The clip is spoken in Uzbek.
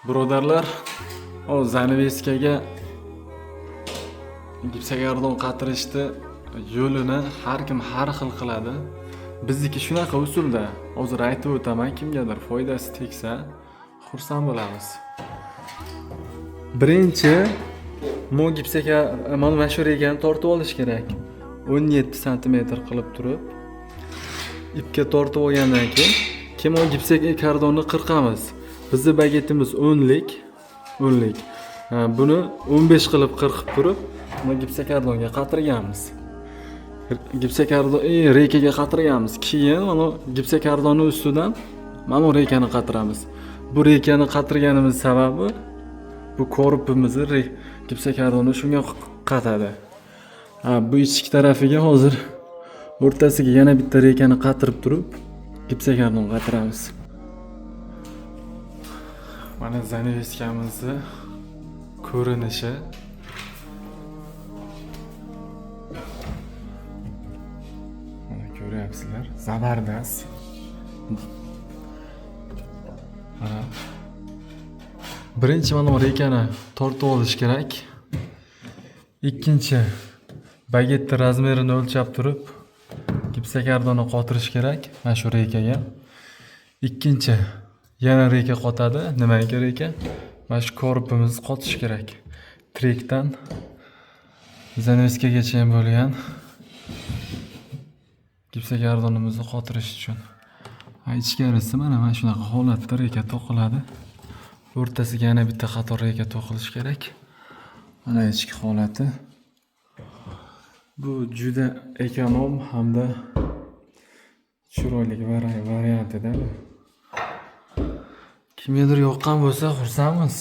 Birodarlar, o zanaveskaga gipsakardon qatirishni yo'lini har kim har xil qiladi. Bizniki shunaqa usulda. Hozir aytib o'taman, kimgadir foydasi tegsa, xursand bo'lamiz. Birinchi mana shu regani tortib olish kerak. 17 sm qilib turib, ipga tortib olgandan keyin o gipsakardonni qirqamiz. Bizning bagetimiz 10lik. Buni 15 qilib qirqib turib, mana gipsakardonga qatirganmiz. Rekaga qatirganmiz. Keyin mana gipsakardonni ustidan mana rekani qatiramiz. Bu rekani qatirganimiz sababi bu korpusimizni gipsakardonni shunga qatadi. Bu ichki tarafiga hozir o'rtasiga yana bitta rekani qatirib turib, gipsakardon qatiramiz. Mana zanaveskamizni ko'rinishi. Mana ko'ryapsizlar, zabardast. Birinchi mana rekani tortib olish kerak. Ikkinchi bagetni razmerini o'lchab turib, gipsakardonni qotirish kerak mana shu rekaga. Ikkinchi yana reka qotadi. Nimaga reka? Mana shu korpusimizni qotish kerak. Trekdan zanaveskagacha ham bo'lgan gipsakardonimizni qotirish uchun. Ichkarisi mana shunaqa holatda reka to'qiladi. O'rtasiga yana bitta qator reka to'qilish kerak. Mana ichki holati. Bu juda ekonom hamda chiroyli variantida. Kimgadir yoqqan bo'lsa xursandmiz.